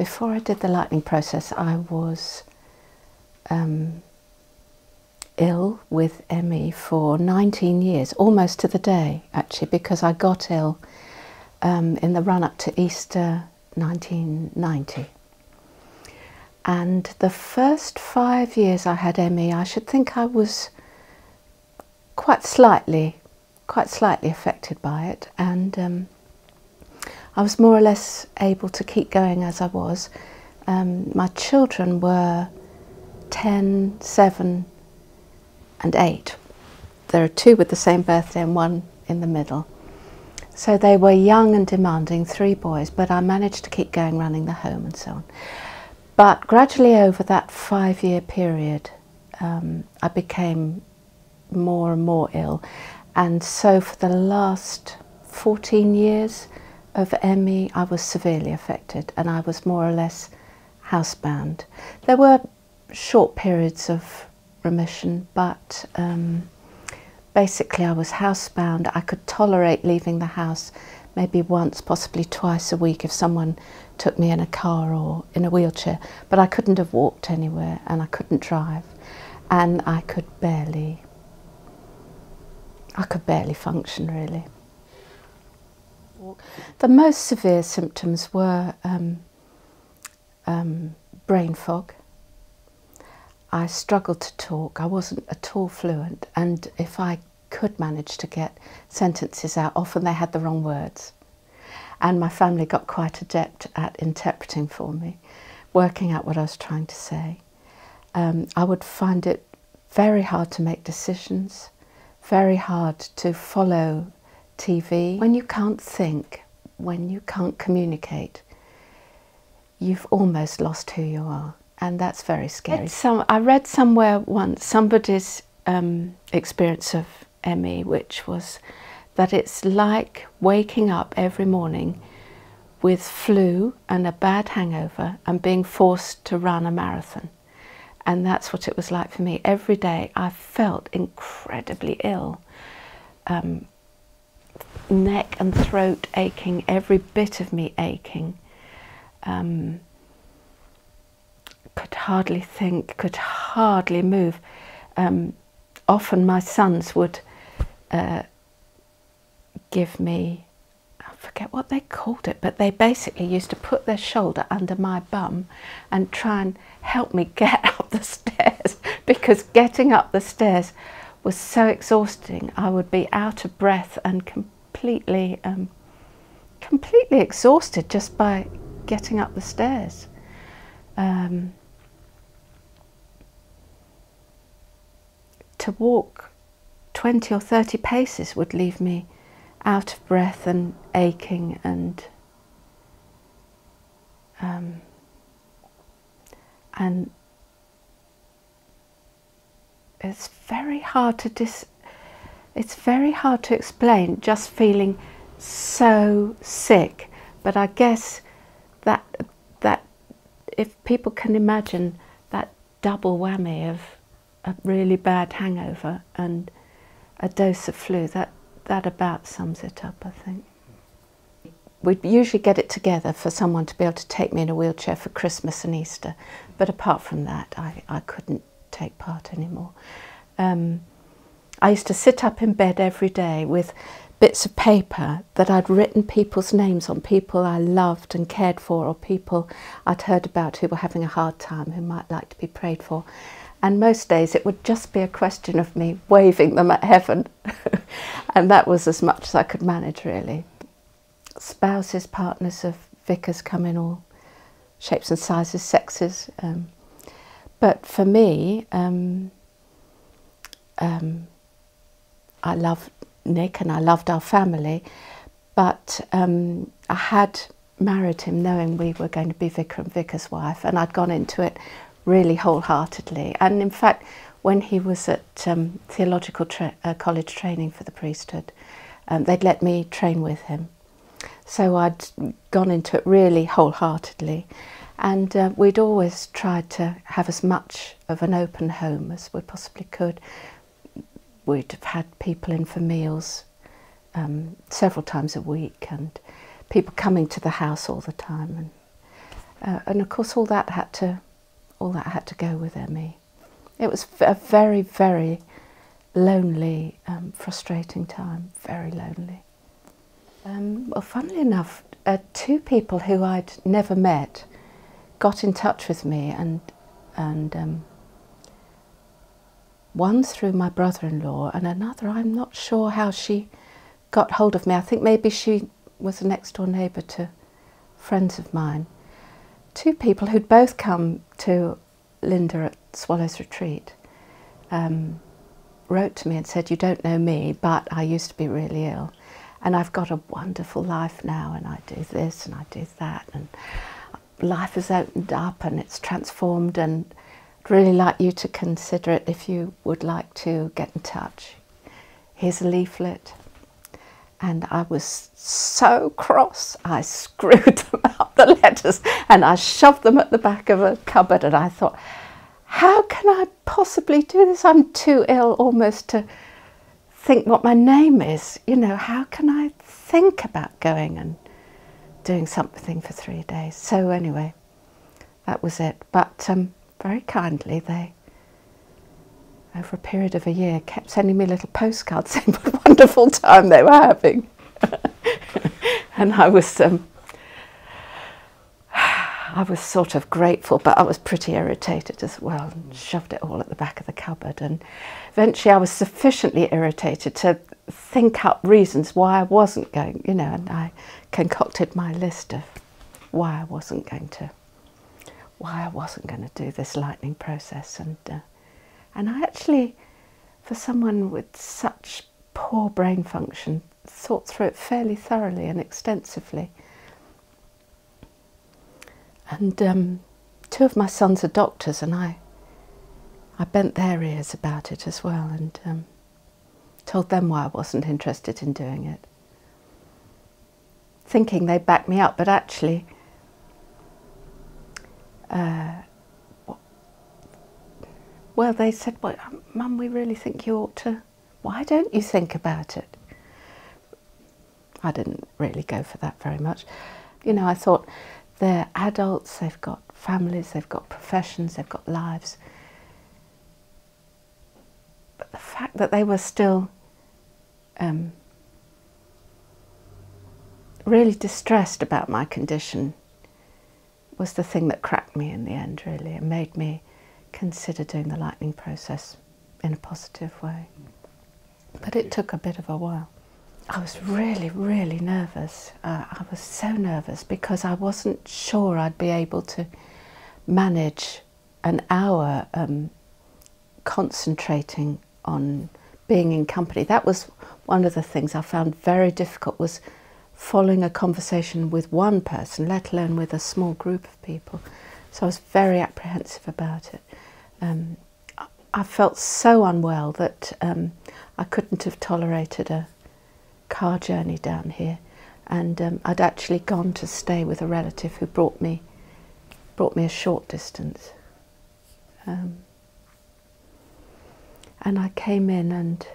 before I did the lightning process, I was ill with ME for 19 years, almost to the day actually, because I got ill in the run-up to Easter 1990. And the first 5 years I had ME, I should think I was quite slightly affected by it, and I was more or less able to keep going as I was. My children were 10, 7 and 8. There are 2 with the same birthday and 1 in the middle. So they were young and demanding, 3 boys, but I managed to keep going, running the home and so on. But gradually over that 5-year period, I became more and more ill. And so for the last 14 years of ME, I was severely affected, and I was more or less housebound. There were short periods of remission, but basically I was housebound. I could tolerate leaving the house maybe once, possibly twice a week if someone took me in a car or in a wheelchair, but I couldn't have walked anywhere, and I couldn't drive, and I could barely function really. The most severe symptoms were brain fog. I struggled to talk. I wasn't at all fluent, and if I could manage to get sentences out, often they had the wrong words. And my family got quite adept at interpreting for me, working out what I was trying to say. I would find it very hard to make decisions, very hard to follow TV. When you can't think, when you can't communicate, you've almost lost who you are, and that's very scary. I read somewhere once somebody's experience of ME, which was that it's like waking up every morning with flu and a bad hangover and being forced to run a marathon. And that's what it was like for me. Every day I felt incredibly ill. Neck and throat aching, every bit of me aching. Could hardly think, could hardly move. Often my sons would give me, I forget what they called it, but they basically used to put their shoulder under my bum and try and help me get up the stairs, because getting up the stairs was so exhausting. I would be out of breath and completely exhausted just by getting up the stairs. To walk 20 or 30 paces would leave me out of breath and aching, and it's very hard to explain, just feeling so sick. But I guess that if people can imagine that double whammy of a really bad hangover and a dose of flu, that about sums it up, I think. We'd usually get it together for someone to be able to take me in a wheelchair for Christmas and Easter, but apart from that I couldn't take part anymore. I used to sit up in bed every day with bits of paper that I'd written people's names on, people I loved and cared for, or people I'd heard about who were having a hard time, who might like to be prayed for. And most days it would just be a question of me waving them at heaven. And that was as much as I could manage, really. Spouses, partners of vicars come in all shapes and sizes, sexes. But for me, I loved Nick and I loved our family, but I had married him knowing we were going to be vicar and vicar's wife, and I'd gone into it really wholeheartedly. And in fact, when he was at theological college training for the priesthood, they'd let me train with him. So I'd gone into it really wholeheartedly, and we'd always tried to have as much of an open home as we possibly could. We'd have had people in for meals several times a week, and people coming to the house all the time. And and of course all that had to go with ME. It was a very, very lonely, frustrating time, very lonely. Well, funnily enough, two people who I'd never met got in touch with me, and one through my brother-in-law, and another, I'm not sure how she got hold of me. I think maybe she was a next-door neighbour to friends of mine. Two people who'd both come to Linda at Swallows Retreat wrote to me and said, "You don't know me, but I used to be really ill, and I've got a wonderful life now, and I do this and I do that, and life has opened up and it's transformed, and I'd really like you to consider it if you would like to get in touch. Here's a leaflet." And I was so cross, I screwed them up, the letters, and I shoved them at the back of a cupboard, and I thought, how can I possibly do this? I'm too ill almost to think what my name is. You know, how can I think about going and doing something for 3 days? So anyway, that was it. But very kindly, they, over a period of a year, kept sending me little postcards saying what a wonderful time they were having. And I was sort of grateful, but I was pretty irritated as well, and shoved it all at the back of the cupboard. And eventually I was sufficiently irritated to think up reasons why I wasn't going, you know, and I concocted my list of why I wasn't going to do this lightning process. And I actually, for someone with such poor brain function, thought through it fairly thoroughly and extensively. And two of my sons are doctors, and I bent their ears about it as well, and told them why I wasn't interested in doing it, thinking they'd back me up, but actually well, they said, "Well, Mum, we really think you ought to. Why don't you think about it?" I didn't really go for that very much. You know, I thought, they're adults, they've got families, they've got professions, they've got lives. But the fact that they were still really distressed about my condition was the thing that cracked me in the end, really, and made me consider doing the lightning process in a positive way. But it took a bit of a while. I was really, really nervous. I was so nervous because I wasn't sure I'd be able to manage an hour concentrating on being in company. That was one of the things I found very difficult, was following a conversation with one person, let alone with a small group of people. So I was very apprehensive about it. I felt so unwell that I couldn't have tolerated a car journey down here, and I'd actually gone to stay with a relative who brought me a short distance. And I came in and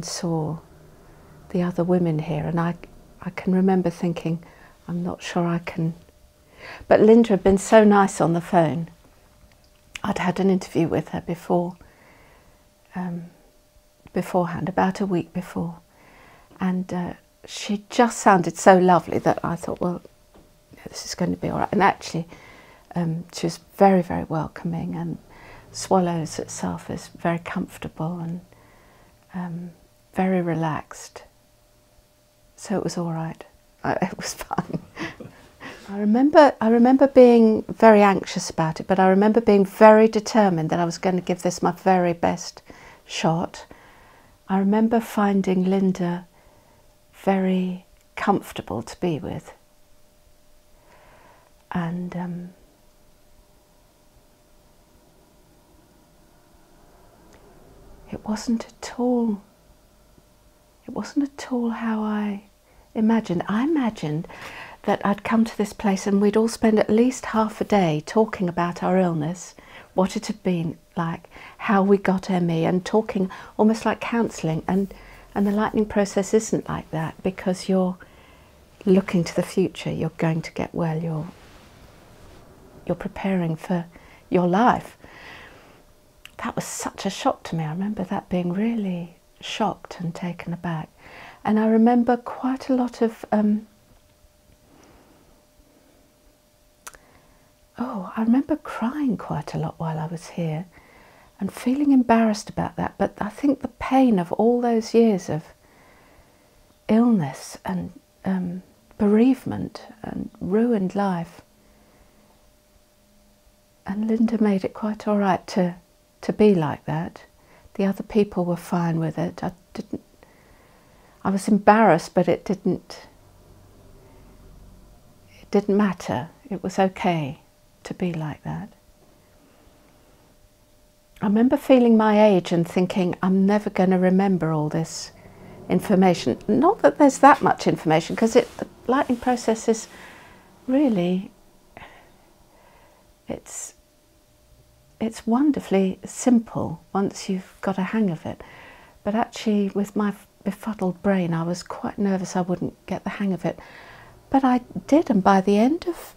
saw the other women here, and I can remember thinking, I'm not sure I can. But Linda had been so nice on the phone. I'd had an interview with her beforehand, about a week before, and she just sounded so lovely that I thought, well, this is going to be all right. And actually, she was very, very welcoming, and Swallows itself is very comfortable and very relaxed. So it was all right. It was fine. I remember being very anxious about it, but I remember being very determined that I was going to give this my very best shot. I remember finding Linda very comfortable to be with, and it wasn't at all how I imagined. I imagined that I'd come to this place and we'd all spend at least half a day talking about our illness, what it had been like, how we got ME, and talking almost like counselling. And the lightning process isn't like that, because you're looking to the future, you're going to get well, you're preparing for your life. That was such a shock to me. I remember that being really shocked and taken aback. And I remember quite a lot of, I remember crying quite a lot while I was here and feeling embarrassed about that. But I think the pain of all those years of illness and bereavement and ruined life, and Linda made it quite all right to be like that. The other people were fine with it. I was embarrassed, but it didn't matter. It was okay to be like that. I remember feeling my age and thinking, I'm never going to remember all this information. Not that there's that much information, because the lightning process is really, it's wonderfully simple once you've got a hang of it. But actually, with my befuddled brain, I was quite nervous I wouldn't get the hang of it. But I did, and by the end of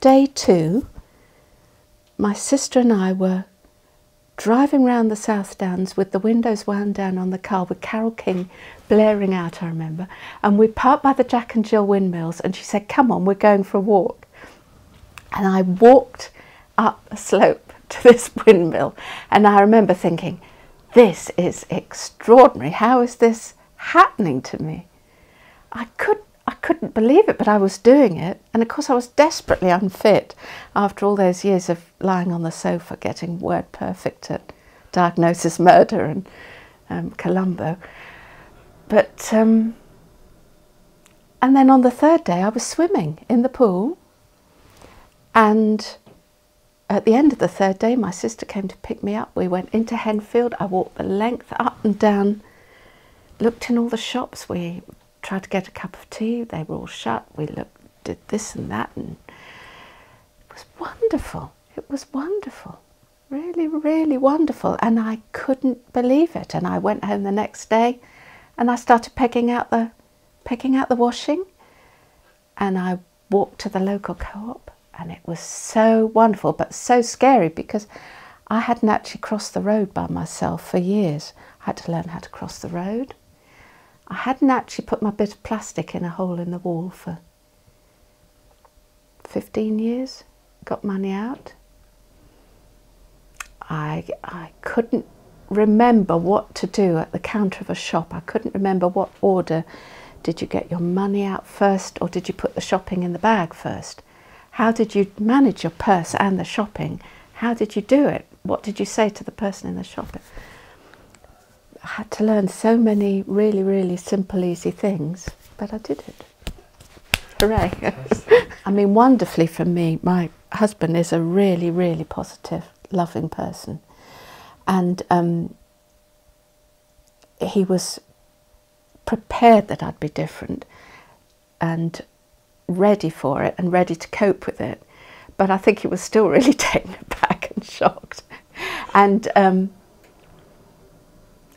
day 2, my sister and I were driving round the South Downs with the windows wound down on the car with Carole King blaring out, I remember. And we parked by the Jack and Jill windmills, and she said, come on, we're going for a walk. And I walked up a slope to this windmill, and I remember thinking, this is extraordinary. How is this happening to me? I couldn't believe it, but I was doing it. And of course I was desperately unfit after all those years of lying on the sofa getting word perfect at Diagnosis Murder and Columbo. But and then on the 3rd day I was swimming in the pool, and at the end of the 3rd day my sister came to pick me up. We went into Henfield. I walked the length up and down, looked in all the shops. We tried to get a cup of tea. They were all shut. We did this and that, and it was wonderful. It was wonderful, really, really wonderful. And I couldn't believe it. And I went home the next day, and I started picking out the washing, and I walked to the local co-op, and it was so wonderful, but so scary, because I hadn't actually crossed the road by myself for years. I had to learn how to cross the road. I hadn't actually put my bit of plastic in a hole in the wall for 15 years, got money out. I couldn't remember what to do at the counter of a shop. I couldn't remember what order. Did you get your money out first, or did you put the shopping in the bag first? How did you manage your purse and the shopping? How did you do it? What did you say to the person in the shop? I had to learn so many really, really simple, easy things, but I did it. Hooray. I mean, wonderfully for me, my husband is a really, really positive, loving person. And he was prepared that I'd be different and ready for it and ready to cope with it. But I think he was still really taken aback and shocked. And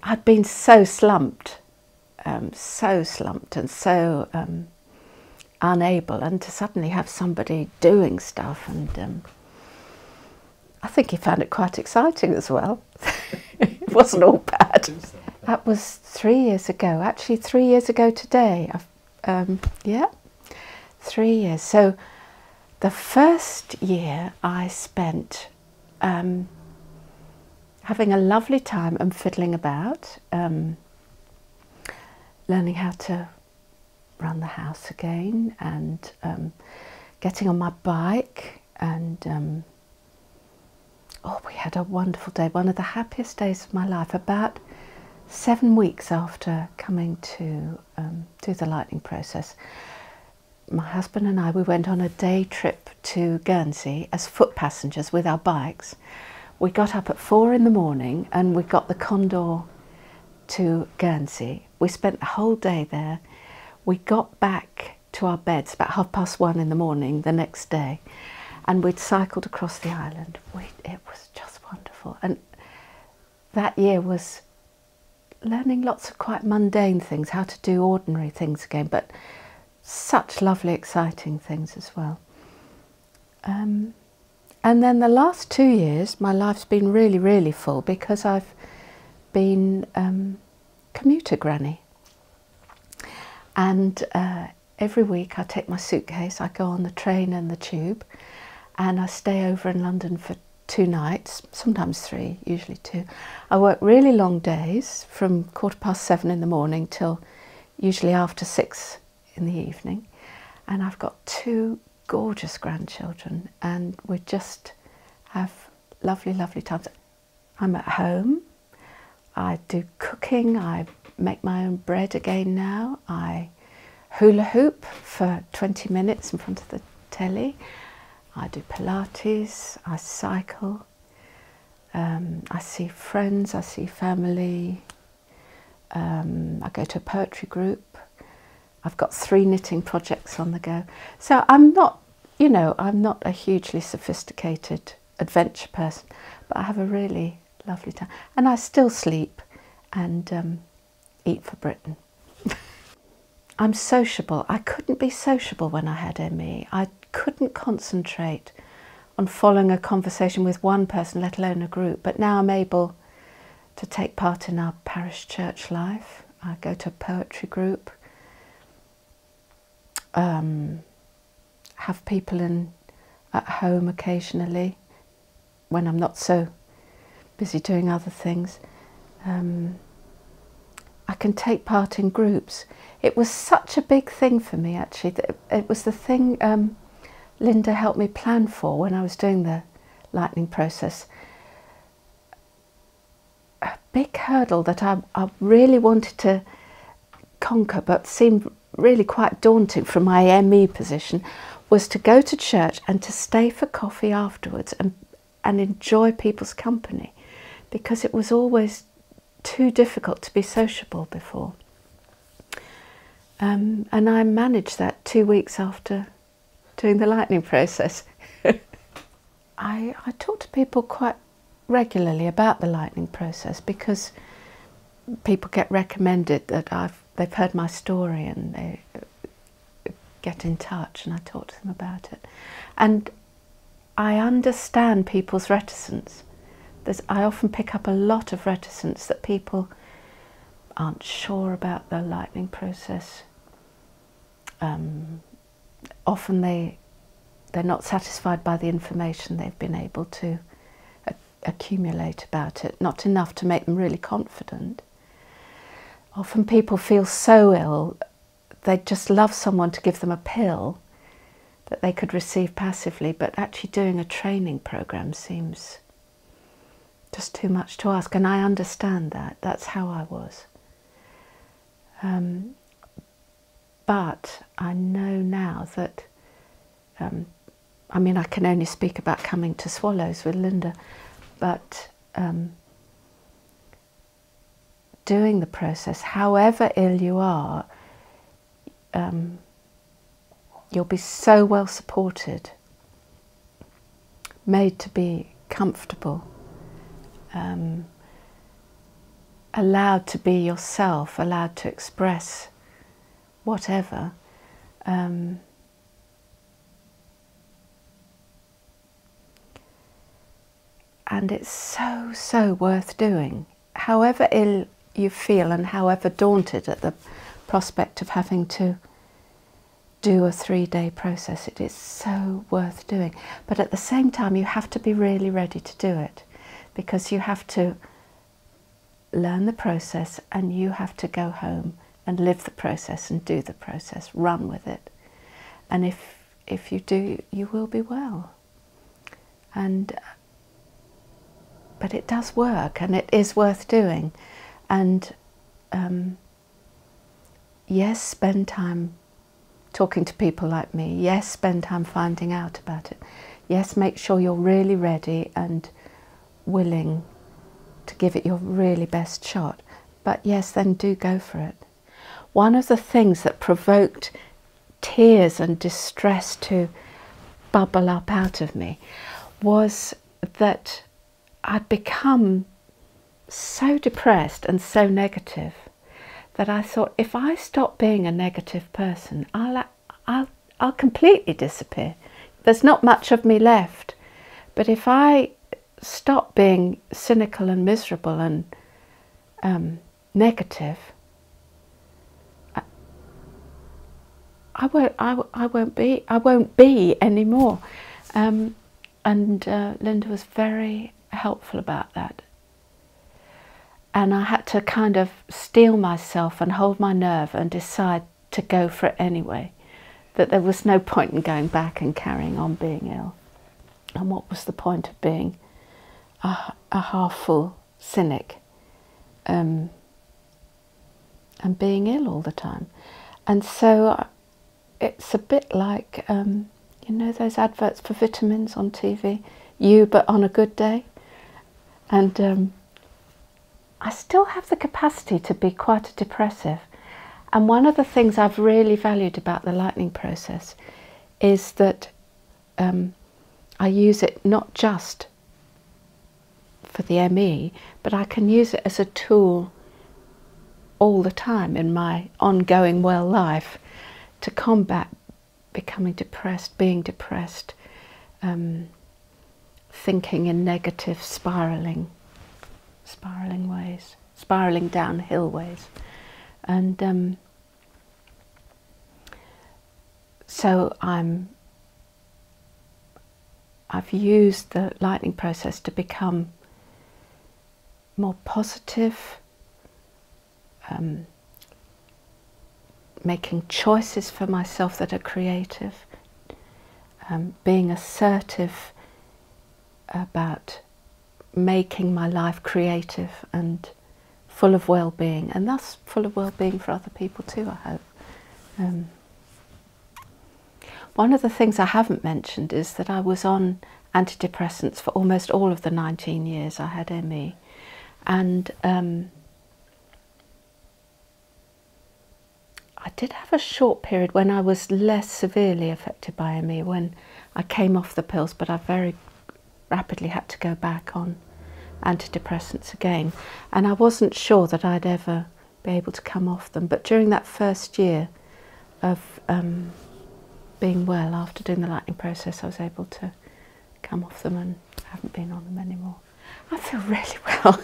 I'd been so slumped and so unable, and to suddenly have somebody doing stuff, and I think he found it quite exciting as well. It wasn't all bad. That was 3 years ago, actually 3 years ago today. Yeah, 3 years. So the first year I spent having a lovely time and fiddling about, learning how to run the house again, and getting on my bike, and oh, we had a wonderful day, one of the happiest days of my life. About 7 weeks after coming to do the lightning process, my husband and I, we went on a day trip to Guernsey as foot passengers with our bikes. We got up at 4 in the morning and we got the Condor to Guernsey. We spent the whole day there. We got back to our beds about 1:30 in the morning the next day, and we'd cycled across the island. It was just wonderful. And that year was learning lots of quite mundane things, how to do ordinary things again, but such lovely, exciting things as well. And then the last 2 years, my life's been really, really full because I've been commuter granny. And every week I take my suitcase, I go on the train and the tube, and I stay over in London for 2 nights, sometimes 3, usually 2. I work really long days from 7:15 in the morning till usually after 6 in the evening. And I've got 2 gorgeous grandchildren, and we just have lovely, lovely times. I'm at home, I do cooking, I make my own bread again now, I hula hoop for 20 minutes in front of the telly, I do Pilates, I cycle, I see friends, I see family, I go to a poetry group, I've got 3 knitting projects on the go. So I'm not, you know, I'm not a hugely sophisticated adventure person, but I have a really lovely time. And I still sleep and eat for Britain. I'm sociable. I couldn't be sociable when I had ME. I couldn't concentrate on following a conversation with one person, let alone a group. But now I'm able to take part in our parish church life. I go to a poetry group. Have people at home occasionally when I'm not so busy doing other things. I can take part in groups. It was such a big thing for me, actually. That it was the thing Linda helped me plan for when I was doing the lightning process. A big hurdle that I really wanted to conquer, but seemed really quite daunting from my ME position, was to go to church and to stay for coffee afterwards and enjoy people's company, because it was always too difficult to be sociable before. And I managed that 2 weeks after doing the lightning process. I talk to people quite regularly about the lightning process because people get recommended that they've heard my story and they get in touch, and I talk to them about it. And I understand people's reticence. I often pick up a lot of reticence that people aren't sure about the lightning process. Often they're not satisfied by the information they've been able to accumulate about it, not enough to make them really confident. Often people feel so ill, they'd just love someone to give them a pill that they could receive passively, but actually doing a training program seems just too much to ask, and I understand that. That's how I was. But I know now that, I mean, I can only speak about coming to Swallows with Linda, but doing the process, however ill you are, you'll be so well supported, made to be comfortable, allowed to be yourself, allowed to express whatever. And it's so, so worth doing. However ill you feel and however daunted at the prospect of having to do a 3-day process, it is so worth doing. But at the same time, you have to be really ready to do it, because you have to learn the process and you have to go home and live the process and do the process, run with it. And if you do, you will be well. But it does work, and it is worth doing. And yes, spend time talking to people like me. Yes, spend time finding out about it. Yes, make sure you're really ready and willing to give it your really best shot. But yes, then do go for it. One of the things that provoked tears and distress to bubble up out of me was that I'd become so depressed and so negative that I thought, if I stop being a negative person, I'll I'll completely disappear. There's not much of me left. But if I stop being cynical and miserable and negative, I won't be anymore. And Linda was very helpful about that. And I had to kind of steel myself and hold my nerve and decide to go for it anyway. That there was no point in going back and carrying on being ill. And what was the point of being a half-full cynic and being ill all the time? And so it's a bit like, you know, those adverts for vitamins on TV, you but on a good day. And I still have the capacity to be quite depressive. And one of the things I've really valued about the lightning process is that I use it not just for the ME, but I can use it as a tool all the time in my ongoing well life to combat becoming depressed, being depressed, thinking in negative, spiralling ways, spiralling downhill ways. And so I've used the lightning process to become more positive, making choices for myself that are creative, being assertive about making my life creative and full of well-being, and thus full of well-being for other people too, I hope. One of the things I haven't mentioned is that I was on antidepressants for almost all of the 19 years I had ME, and I did have a short period when I was less severely affected by ME, when I came off the pills, but I very rapidly had to go back on antidepressants again, and I wasn't sure that I'd ever be able to come off them. But during that first year of being well, after doing the lightning process, I was able to come off them and haven't been on them anymore. I feel really well.